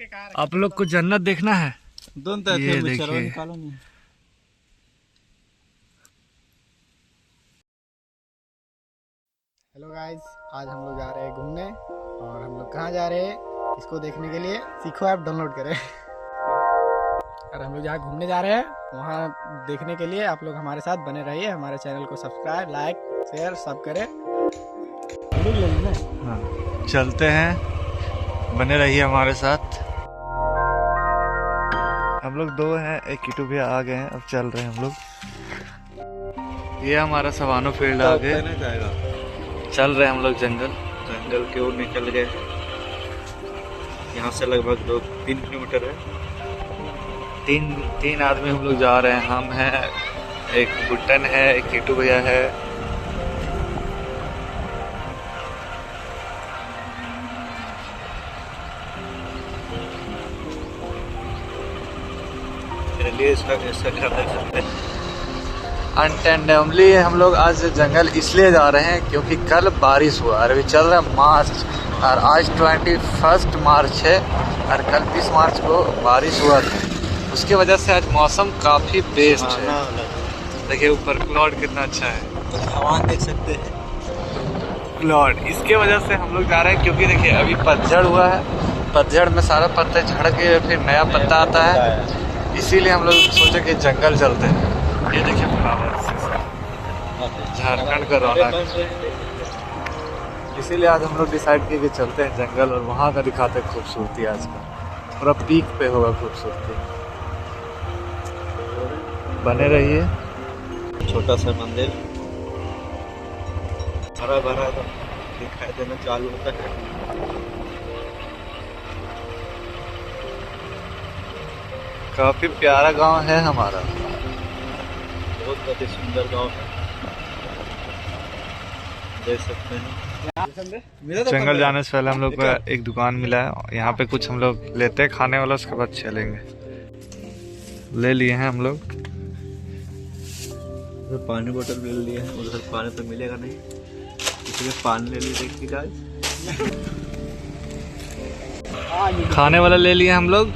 आप लोग को जन्नत देखना है, ये देखिए। हेलो गाइस, आज हम लोग जा रहे हैं घूमने। और हम लोग कहाँ जा रहे हैं इसको देखने के लिए सीखो ऐप डाउनलोड करें। और हम लोग जहाँ घूमने जा रहे हैं वहाँ देखने के लिए आप लोग हमारे साथ बने रहिए। हमारे चैनल को सब्सक्राइब, लाइक, शेयर सब करें। हाँ, चलते हैं, बने रहिए हमारे साथ। हम लोग दो हैं, एक कीटू भैया आ गए हैं, अब चल रहे हैं हम लोग। ये हमारा सवानो फील्ड आ गए, चल रहे हैं हम लोग जंगल की ओर निकल गए। यहाँ से लगभग 2-3 किलोमीटर है। तीन आदमी हम लोग जा रहे हैं। हम हैं, एक बुट्टन है, एक कीटू भैया है। अनटेंडमली हम लोग आज जंगल इसलिए जा रहे हैं क्योंकि कल बारिश हुआ और अभी चल रहा है मार्च, और आज 21 मार्च है और कल 20 मार्च को बारिश हुआ था। उसकी वजह से आज मौसम काफ़ी बेस्ट है। देखिए ऊपर क्लाउड कितना अच्छा है, हवा देख सकते हैं क्लाउड। इसके वजह से हम लोग जा रहे हैं क्योंकि देखिए अभी पतझड़ हुआ है, पतझड़ में सारा पत्ते झड़ के फिर नया पत्ता आता है। इसीलिए हम लोग सोचे कि जंगल चलते हैं। ये देखिए फ्लावर्स, झारखंड का रौनक। इसीलिए आज हम लोग डिसाइड किए कि चलते हैं जंगल और वहाँ का दिखाते हैं खूबसूरती। आज का पूरा पीक पे होगा खूबसूरती। बने रहिए। छोटा सा मंदिर हरा भरा दिखाई देना चालू होता है। काफी प्यारा गांव है हमारा, बहुत अति सुंदर गांव है, देख सकते हैं। जंगल जाने से पहले हम लोग को एक दुकान मिला है, यहाँ पे कुछ हम लोग लेते हैं खाने वाला, उसके बाद चलेंगे। ले लिए हैं हम लोग। पानी बोतल ले लिए हैं, उधर पानी तो मिलेगा नहीं, इसलिए पानी ले लिए। देखिए गाइस, खाने वाला ले लिए हम लोग।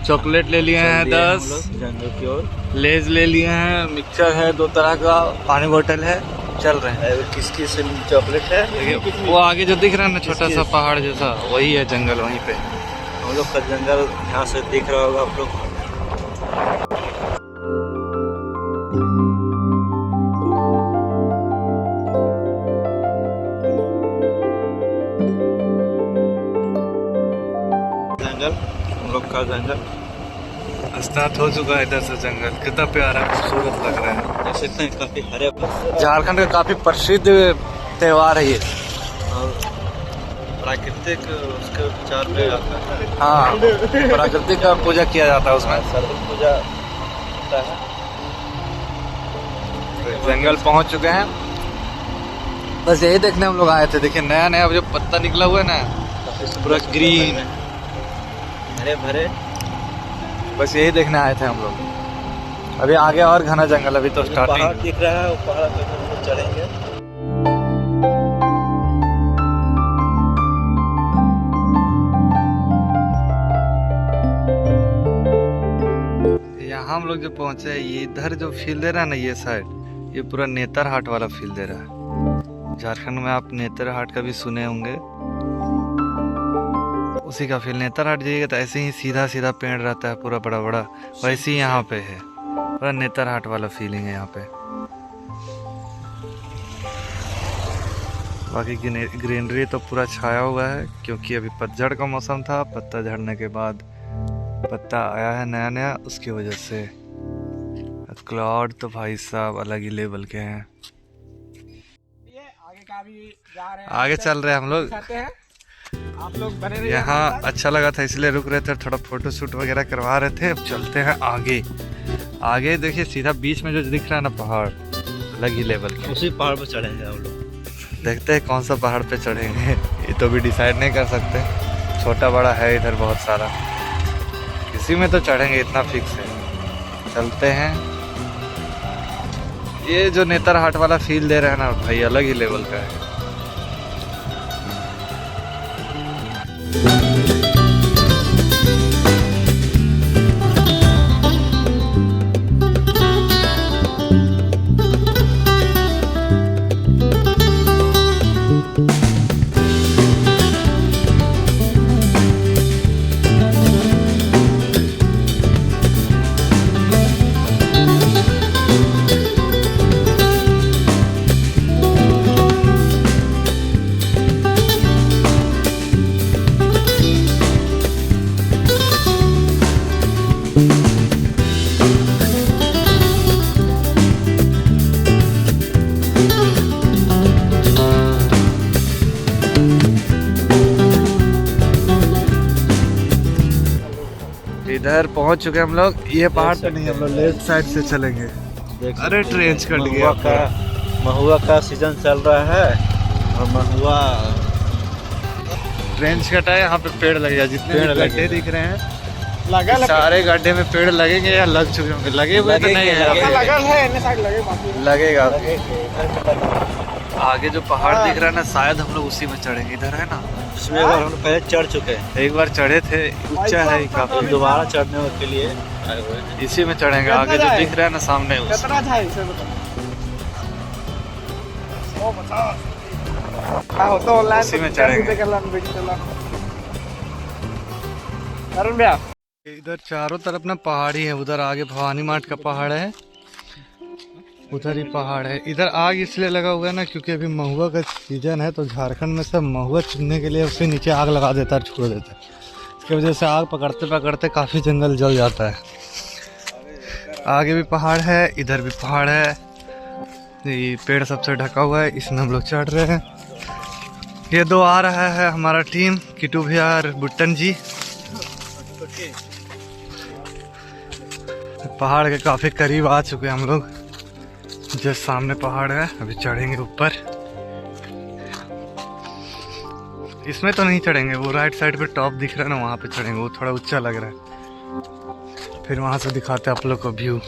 चॉकलेट ले लिए हैं 10, जंगल की ओर। लेज ले लिए हैं, मिक्सचर है 2 तरह का, पानी बोतल है। चल रहे हैं। किसकी से चॉकलेट है? देखिए वो आगे जो दिख रहा है ना, छोटा सा पहाड़ जैसा, वही है जंगल। वहीं पे हम लोग का जंगल यहाँ से दिख रहा होगा आप लोग। जंगल, हम लोग का जंगल स्टार्ट हो चुका है। इधर से जंगल कितना प्यारा खूबसूरत लग रहा है। देख सकते हैं, काफी हरे। झारखंड का काफी प्रसिद्ध त्योहार है ये। और प्राकृतिक उसके उपचार में आता है। हाँ, प्राकृतिक का पूजा किया जाता है उसमें। सर्व पूजा होता है। जंगल पहुंच चुके हैं, बस यही देखने हम लोग आए थे। देखिए नया नया जो पत्ता निकला हुआ है ना, पूरा ग्रीन, हरे भरे। बस यही देखने आए थे हम लोग। अभी आगे और घना जंगल, अभी तो पहाड़ स्टार्टिंग। दिख रहा है, वो पहाड़ पे हम लोग चढ़ेंगे। यहाँ हम लोग जो पहुंचे, ये इधर जो फील दे रहा है ना, ये साइड, ये पूरा नेतरहाट वाला फील दे रहा है। झारखंड में आप नेतरहाट का भी सुने होंगे, उसी का फील। नेतरहाट जाइएगा तो ऐसे ही सीधा सीधा पेड़ रहता है, पूरा बड़ा बड़ा, वैसे ही यहाँ पे है। पूरा नेतरहाट वाला फीलिंग है यहाँ पे। बाकी ग्रीनरी तो पूरा छाया हुआ है क्योंकि अभी पतझड़ का मौसम था। पत्ता झड़ने के बाद पत्ता आया है नया नया, उसकी वजह से। क्लाउड तो भाई साहब अलग ही लेवल के हैं। आगे चल रहे हैं हम लोग। आप लोग बने रहिए। यहाँ अच्छा लगा था इसलिए रुक रहे थे, थोड़ा फोटो शूट वगैरह करवा रहे थे। अब चलते हैं आगे। आगे देखिए सीधा बीच में जो दिख रहा है ना पहाड़, अलग ही लेवल के। उसी पहाड़ पर चढ़ेंगे हम लोग। देखते हैं कौन सा पहाड़ पे चढ़ेंगे, ये तो भी डिसाइड नहीं कर सकते। छोटा बड़ा है इधर बहुत सारा, किसी में तो चढ़ेंगे, इतना फिक्स है। चलते हैं। ये जो नेतरहाट वाला फील दे रहा है ना भाई, अलग ही लेवल का है। इधर पहुंच चुके हम लोग। ये पहाड़ पे नहीं, हम लोग लेफ्ट साइड से चलेंगे। अरे ट्रेन कट गया। महुआ का सीजन चल रहा है और महुआ ट्रेन कटा है। यहाँ पे पेड़ लगेगा, जितने पेड़ गड्ढे लगेगा। दिख रहे हैं लगा सारे गड्ढे में पेड़ लगेंगे या लग चुके होंगे। लगे हुए तो नहीं है, लगा है इन्हें साइड लगे बाकी लगेगा। आगे जो पहाड़ दिख रहा है ना, शायद हम लोग उसी में चढ़ेंगे। इधर है ना, इसमें एक बार हम पहले चढ़ चुके हैं, एक बार चढ़े थे, ऊंचा है काफी। दोबारा चढ़ने के लिए आए हुए हैं। इसी में चढ़ेंगे। आगे जो दिख रहा है ना सामने, उस कितना था इसे बता 150 हो तो ऑनलाइन उसी में चढ़ेंगे। अरुण भैया इधर चारों तरफ ना पहाड़ी है। उधर आगे भवानी माट का पहाड़ है, उधर ही पहाड़ है। इधर आग इसलिए लगा हुआ है ना, क्योंकि अभी महुआ का सीजन है, तो झारखंड में सब महुआ चुनने के लिए उसके नीचे आग लगा देता है, छोड़ देता है। इसकी वजह से आग पकड़ते पकड़ते काफ़ी जंगल जल जाता है। आगे भी पहाड़ है, इधर भी पहाड़ है। ये पेड़ सबसे ढका हुआ है, इसमें हम लोग चढ़ रहे हैं। ये दो आ रहा है हमारा टीम, किटू भैया और बुट्टन जी। पहाड़ के काफ़ी करीब आ चुके हैं हम लोग। जो सामने पहाड़ है, अभी चढ़ेंगे ऊपर। इसमें तो नहीं चढ़ेंगे, वो राइट साइड पे टॉप दिख रहा है ना, वहाँ पे चढ़ेंगे। वो थोड़ा ऊंचा लग रहा है। फिर वहाँ से दिखाते हैं आप लोग को व्यू।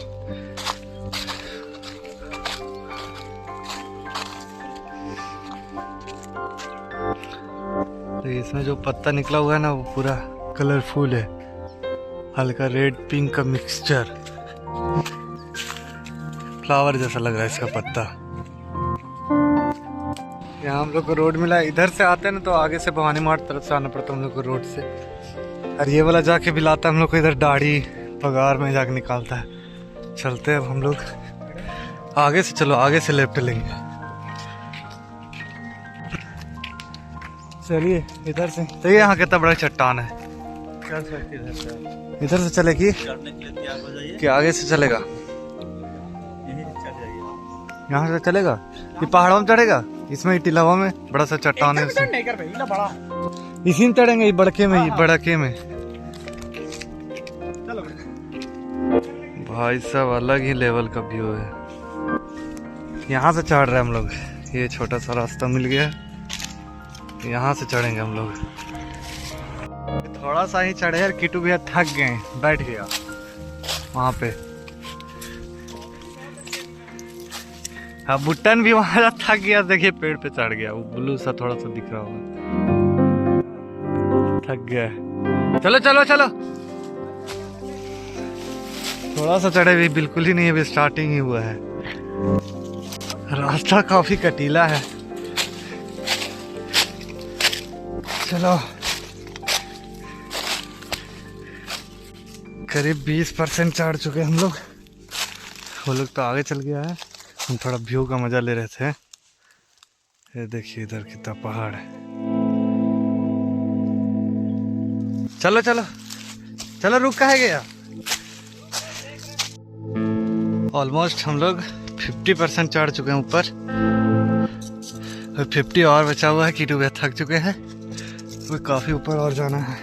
तो इसमें जो पत्ता निकला हुआ है ना, वो पूरा कलरफुल है, हल्का रेड पिंक का मिक्सचर, फ्लावर जैसा लग रहा है इसका पत्ता। यहाँ हम लोग को रोड मिला। इधर से आते हैं ना, तो आगे से भवानी मार्ट तरफ से आना पड़ता है हम लोग को रोड से। और ये वाला जाके भी लाता है हम लोग को इधर दाढ़ी पगार में जाके निकालता है। चलते हैं अब हम लोग आगे से। चलो आगे से लेफ्ट लेंगे। चलिए इधर से। तो ये यहाँ कितना बड़ा चट्टान है। इधर से चलेगी कि आगे से चलेगा? यहाँ से चलेगा कि पहाड़ों में चढ़ेगा? इसमें टिलावा में बड़ा सा चट्टान है, इसी में चढ़ेंगे। बड़के में, बड़के में भाई साहब अलग ही लेवल का व्यू है। यहाँ से चढ़ रहे हैं हम लोग। ये छोटा सा रास्ता मिल गया, यहाँ से चढ़ेंगे हम लोग। थोड़ा सा ही चढ़े यार, किटू भैया थक गए, बैठ गया वहाँ पे। हाँ, बुट्टन भी वहाँ थक गया। देखिए पेड़ पे चढ़ गया, वो ब्लू सा थोड़ा सा दिख रहा होगा, थक गया। चलो चलो चलो। थोड़ा सा चढ़े भी, बिल्कुल ही नहीं, अभी स्टार्टिंग ही हुआ है। रास्ता काफी कटीला है। चलो करीब 20% चढ़ चुके हम लोग। वो लोग तो आगे चल गया है, हम थोड़ा व्यू का मजा ले रहे थे। ये देखिए इधर कितना पहाड़ है। चलो चलो चलो, रुक कहाँ गया? ऑलमोस्ट हम लोग 50% चढ़ चुके हैं ऊपर, और 50 और बचा हुआ है। किटू भैया थक चुके हैं, तो काफी ऊपर और जाना है।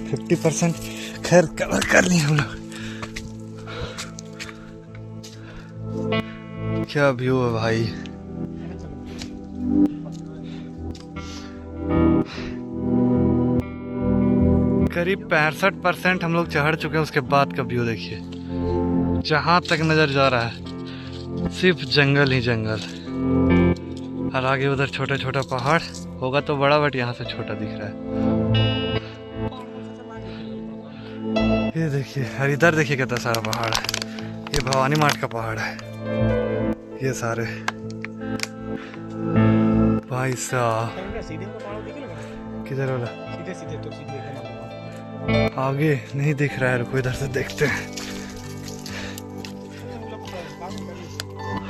50% खैर कवर कर लिए हम लोग। क्या व्यू है भाई। करीब 65% हम लोग चढ़ चुके हैं। उसके बाद का व्यू देखिए, जहां तक नजर जा रहा है सिर्फ जंगल ही जंगल, और आगे उधर छोटा छोटा पहाड़ होगा तो बड़ा, बट यहाँ से छोटा दिख रहा है। ये देखिए, और इधर देखिए कितना सारा पहाड़ है। ये भवानी माट का पहाड़ है, ये सारे भाई साहब। किधर वाला? सीधे सीधे तो सीधे आगे नहीं दिख रहा है, रुको इधर से देखते हैं।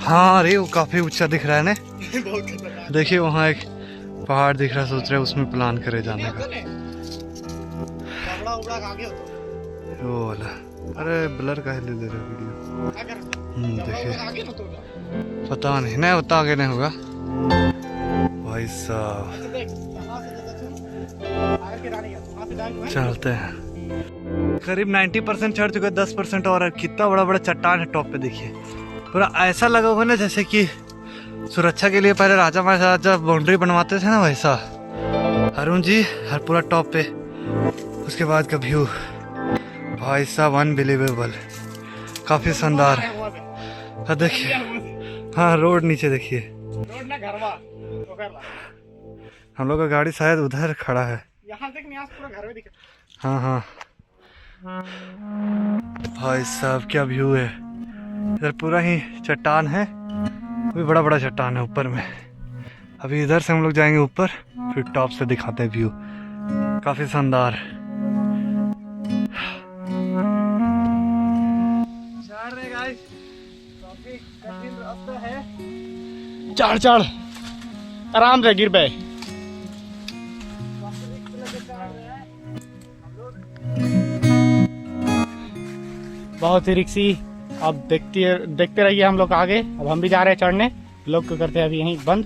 हाँ अरे वो काफी ऊंचा दिख रहा है ना। देखिए वहाँ एक पहाड़ दिख रहा है, सोच रहे उसमें प्लान करे जाने का। वो वाला, अरे ब्लर का ले दे रहा वीडियो। देखिए पता नहीं, नहीं उतना आगे नहीं होगा भाई साहब। चलते हैं। करीब 90% चढ़ चुके, 10% और है। कितना बड़ा बड़ा चट्टान है टॉप पे, देखिए। पूरा ऐसा लगा हुआ ना जैसे कि सुरक्षा के लिए पहले राजा महाराजा बाउंड्री बनवाते थे ना, वैसा। अरुण जी हर पूरा टॉप पे। उसके बाद का व्यू भाई साहब अनबिलीवेबल, काफी शानदार। देखिए, हाँ रोड नीचे देखिए। हम लोग का गाड़ी शायद उधर खड़ा है। यहाँ देख, यहाँ पूरा घर में दिखे। हाँ हाँ भाई साहब क्या व्यू है। इधर पूरा ही चट्टान है, भी बड़ा बड़ा चट्टान है ऊपर में। अभी इधर से हम लोग जाएंगे ऊपर, फिर टॉप से दिखाते हैं व्यू, काफी शानदार। काफी कठिन रास्ता है। चढ़ चढ़ आराम से गिर पे। बहुत ही रिक्सी। अब देखते रहिए हम लोग आगे। अब हम भी जा रहे हैं चढ़ने। लोग को करते हैं अभी यहीं बंद।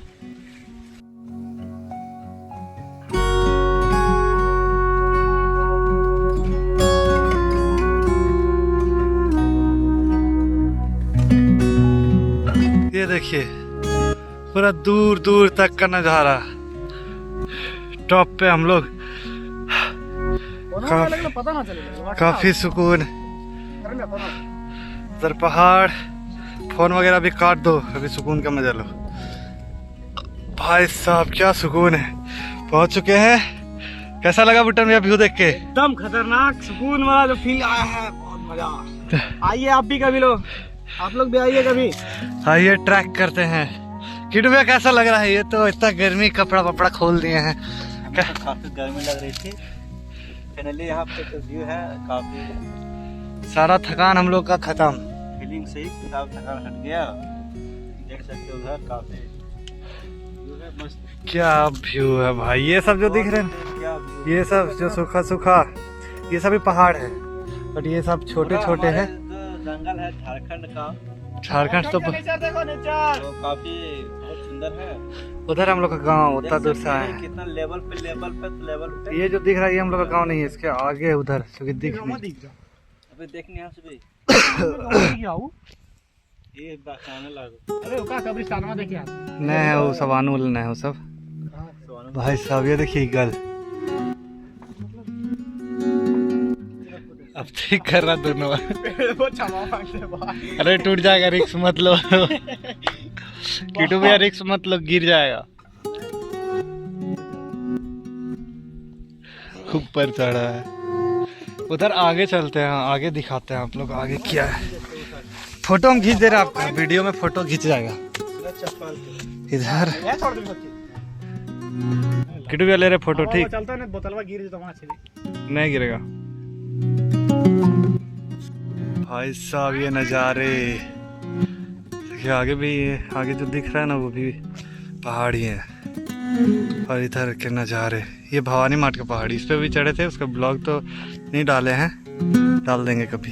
ये देखिए पूरा दूर दूर तक का नजारा। टॉप पे हम लोग पता ना चलेगा। काफी सुकून। इधर पहाड़, फोन वगैरह भी काट दो, अभी सुकून का मजा लो। भाई साहब क्या सुकून है। पहुंच चुके हैं। कैसा लगा बुट्टन भैया व्यू देख के? एकदम खतरनाक सुकून वाला जो फील आया है, बहुत मजा। आइए आप भी कभी लोग, आप लोग भी आइए कभी। आइए ट्रैक करते हैं। किटू भैया कैसा लग रहा है? ये तो इतना गर्मी, कपड़ा वपड़ा खोल दिए हैं। काफी गर्मी लग रही थी। फाइनली यहाँ पे तो व्यू है, काफी सारा थकान हम लोग का खत्म। फीलिंग से ही सब थकान हट गया। देख सकते हो उधर काफी व्यू है, मस्त। क्या व्यू है भाई। ये सब जो दिख रहे हैं, क्या व्यू, ये सब जो सूखा सूखा, ये सभी पहाड़ है। बट ये सब छोटे छोटे हैं। जंगल है झारखंड का। झारखंड तो देखो नेचर, तो काफी बहुत सुंदर है। उधर हम लोग का गांव उतना दूर से आए हैं। कितना लेवल पे ये जो दिख रहा है ये हम लोग का गांव नहीं है, इसके आगे है उधर, क्योंकि दिख नहीं। अबे देखने यहाँ से भी ये बसाने लागो। अरे ओका कब्रिस्तान में देखिए आप। नहीं है वो सब, आनूल नहीं है वो सब। भाई साहब ये देखिए गल, अब ठीक कर रहा दोनों। अरे टूट जाएगा, रिक्स मत लो। किटू भैया रिक्स मत लो, गिर जाएगा। ऊपर चढ़ा है। उधर आगे चलते हैं, आगे दिखाते हैं आप लोग आगे क्या है। फोटो हम खींच दे रहे हैं आपका, वीडियो में फोटो खींच जाएगा। इधर किटू भैया ले रहे फोटो, ठीक चलता है ना, बोतलवा गिर जाता वहां से नहीं गिरेगा। भाई साहब ये नज़ारे देखिए। आगे भी, आगे जो दिख रहा है ना वो भी पहाड़ी है। और इधर के नज़ारे, ये भवानी माट का पहाड़ी, इस पे भी चढ़े थे। उसका ब्लॉग तो नहीं डाले हैं, डाल देंगे कभी।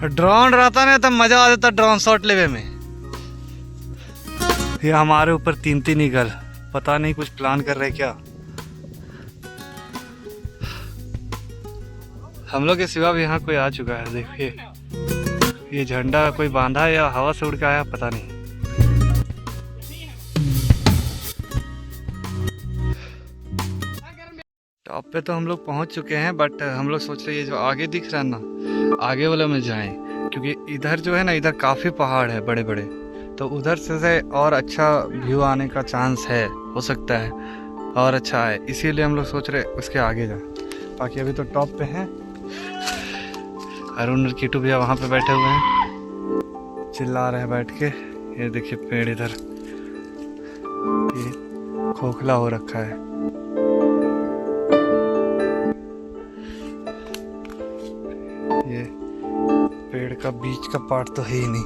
ड्रोन रहता नहीं तो मजा आ जाता ड्रोन शॉट लेवे में। ये हमारे ऊपर तीन तीन ईगल, पता नहीं कुछ प्लान कर रहे क्या। हम लोग के सिवा भी यहाँ कोई आ चुका है। देखिए ये झंडा कोई बांधा है या हवा से उड़ के आया, पता नहीं। टॉप पे तो हम लोग पहुंच चुके हैं, बट हम लोग सोच रहे हैं जो आगे दिख रहा है ना, आगे वाले में जाएं, क्योंकि इधर जो है ना, इधर काफ़ी पहाड़ है बड़े बड़े, तो उधर से और अच्छा व्यू आने का चांस है, हो सकता है और अच्छा है। इसीलिए हम लोग सोच रहे उसके आगे जाएं। बाकी अभी तो टॉप पे हैं। अरुण और किटू भैया वहाँ पे बैठे हुए हैं, चिल्ला रहे हैं बैठ के। ये देखिए पेड़ इधर, ये खोखला हो रखा है। ये पेड़ का बीच का पार्ट तो है ही नहीं।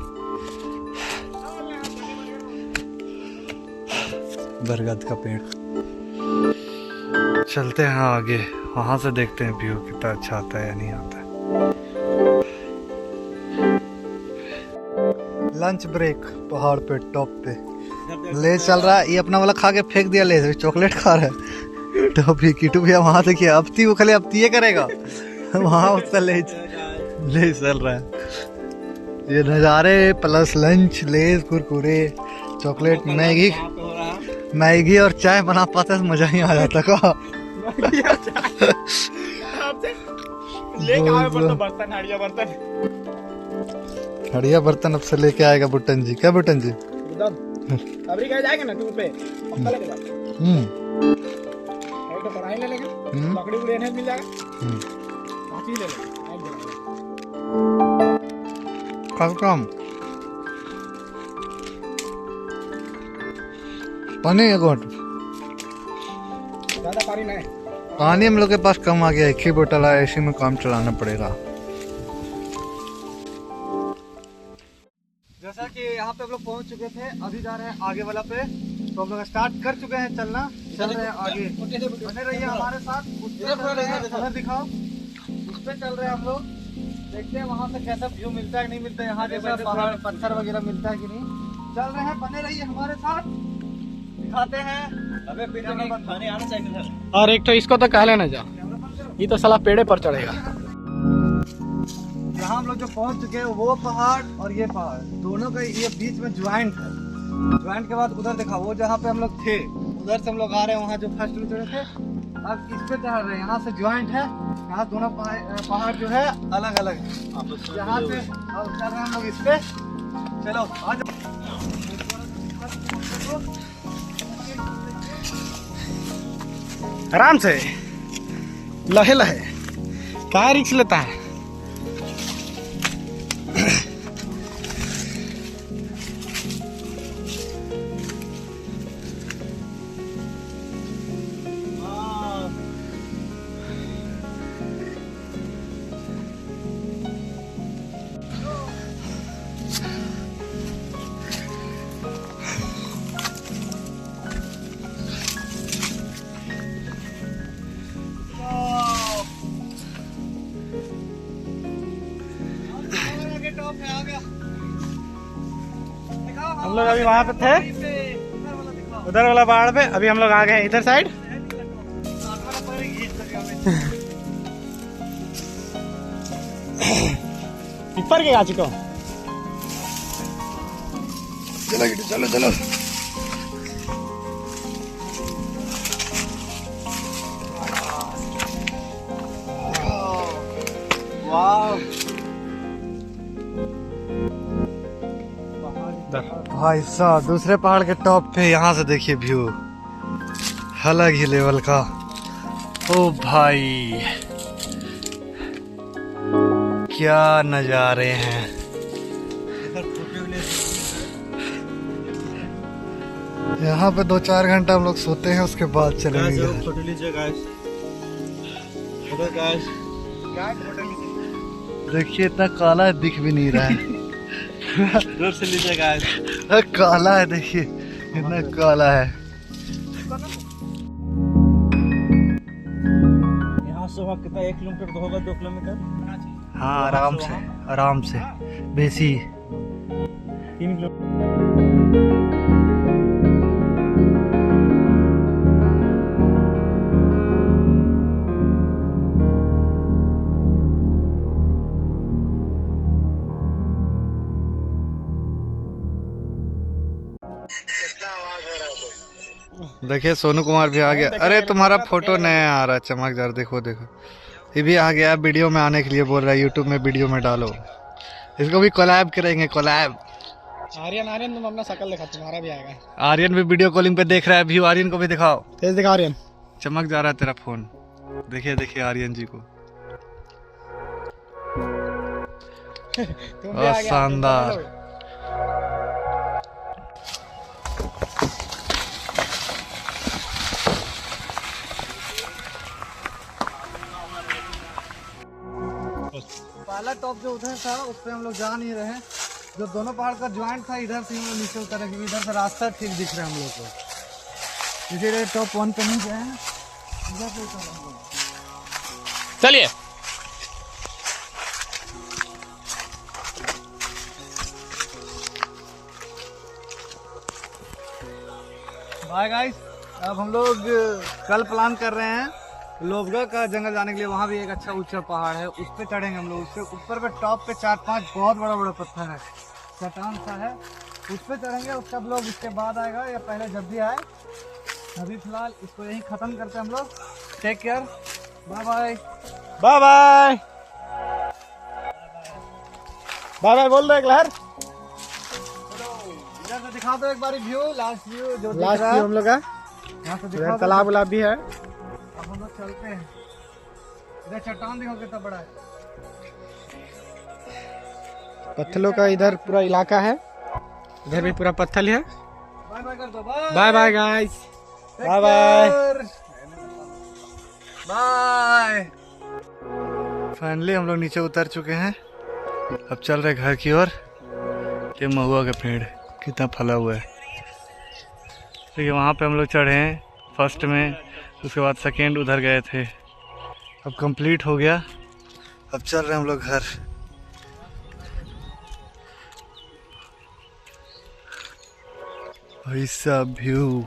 बरगद का पेड़। चलते हैं आगे, वहां से देखते हैं व्यू कितना अच्छा आता है या नहीं आता है। लंच ब्रेक पहाड़ पे, टॉप पे। ले चल रहा है ये अपना वाला खा के फेंक दिया, ले चॉकलेट खा रहा है। तो अभी किटू भैया वहां देखिए अब वो खाली अब ये करेगा वहां उसका ले चल रहा है। ये नज़ारे प्लस लंच, लेज, कुरकुरे, चॉकलेट, मैगी और चाय बना पाते तो मजा ही आ जाता का। हड़िया बर्तन अब से लेके आएगा बुट्टन जी। क्या बुट्टन जी अभी कहीं जाएंगे ना टूर पे पक्का लेके जाओ। एक तो कढ़ाई ले लेंगे, लकड़ी उड़ी इन्हें मिल जाएगा, काफी ले लेंगे। कम पानी एक घोट ज्यादा पानी नहीं, पानी हम लोग के पास कम आ गया, एक ही बोतल है, इसी में काम चलाना पड़ेगा। जैसा कि यहाँ पे हम लोग पहुँच चुके थे, अभी जा रहे हैं आगे वाला पे। तो हम लोग स्टार्ट कर चुके हैं चलना, चल रहे हैं आगे। बने रहिए हमारे साथ, हमें दिखाओ उस पे चल रहे हैं हम लोग। देखते हैं वहाँ से कैसा व्यू मिलता है कि नहीं मिलता है, यहाँ जैसा पहाड़ पत्थर वगैरह मिलता है कि नहीं। चल रहे हैं, बने रहिए हमारे साथ, दिखाते हैं। अबे खाने आना चाहिए सर। और एक तो इसको तो कह लेना जा, ये तो साला पेड़े पर चढ़ेगा। यहाँ हम लोग जो पहुँच चुके हैं वो पहाड़ और ये पहाड़ दोनों का ये बीच में ज्वाइंट है। ज्वाइंट के बाद उधर देखा वो जहाँ पे हम लोग थे, उधर से हम लोग आ रहे हैं, वहाँ जो फर्स्ट में चढ़े थे अब इस पे चढ़ रहे हैं। यहाँ से ज्वाइंट है, यहाँ दोनों पहाड़ जो है अलग अलग है। यहाँ से अब चल रहे हैं हम लोग इस पे। चलो आ जाओ, आराम से लहे लहे, क्या रिक्स लेता है। हम लोग अभी वहाँ पे थे, उधर वाला पहाड़ पे। अभी हम लोग आ गए इधर साइड। ऊपर के गाची को चलो चलो। भाई साहब दूसरे पहाड़ के टॉप पे यहाँ से देखिए व्यू अलग ही लेवल का। ओ भाई क्या नज़ारे हैं। यहाँ पे 2-4 घंटा हम लोग सोते हैं, उसके बाद चलेंगे। फोटो लीजिए गाइस, फोटो गाइस। देखिए इतना काला दिख भी नहीं रहा है। दूर से लीजिए गाइस। काला है, देखिए इतना काला है। यहाँ से वहाँ कितना 1 किलोमीटर तो होगा, 2 किलोमीटर। हाँ आराम से बेसी 3 किलोमीटर। देखिए सोनू कुमार भी आ गया। अरे तुम्हारा फोटो नया आ रहा है चमकदार, देखो देखो ये भी आ गया वीडियो में आने के लिए, बोल रहा है यूट्यूब में वीडियो में डालो। इसको भी कोलैब करेंगे, कोलैब। आर्यन तुम अपना शकल दिखा, तुम्हारा भी आएगा। आर्यन भी वीडियो कॉलिंग पे देख रहा है व्यू। आर्यन को भी दिखाओ, तेज दिखा आर्यन। चमक जा रहा है तेरा फोन। देखिए देखिए आर्यन जी को, शानदार। पहला टॉप जो उधर था उस पे हम लोग जा नहीं रहे हैं, जो दोनों पहाड़ का ज्वाइंट था इधर से हम लोग नीचे उतरे, क्योंकि इधर से रास्ता ठीक दिख रहा है हम लोग को। इसीलिए टॉप 1 पे नहीं गए हैं, इधर से उतर हम लोग। चलिए बाय गाइस, अब हम लोग कल प्लान कर रहे हैं लोबगा का जंगल जाने के लिए। वहाँ भी एक अच्छा ऊंचा पहाड़ है, उस पे चढ़ेंगे हम लोग। उससे ऊपर पे टॉप पे 4-5 बहुत बड़ा बड़ा पत्थर है, चट्टान सा है, उस पे चढ़ेंगे। उसका ब्लॉग उसके बाद आएगा या पहले जब भी आए। अभी फिलहाल इसको यहीं खत्म करते हैं हम लोग। Take care, bye bye. Bye bye bye bye बोल रहे लहर। इधर से दिखा दो एक बारी व्यू, लास्ट व्यू जो दिख लास्ट रहा व्यू है हम लोग का। यहाँ से दिखा इधर दो। तालाब उलाब भी है। अब हम लोग चलते हैं। इधर चट्टान देखो कितना बड़ा है। पत्थलों का इधर पूरा इलाका है, इधर भी पूरा पत्थल है। बाय बाय कर दो। Bye bye bye guys, Take bye bye care. Bye. Finally हम लोग नीचे उतर चुके हैं, अब चल रहे घर की ओर। ये महुआ का पेड़ कितना फला हुआ है। देखिए वहाँ पे हम लोग चढ़े हैं फर्स्ट में, उसके बाद सेकेंड उधर गए थे। अब कंप्लीट हो गया, अब चल रहे हैं हम लोग घर। ऐसा व्यू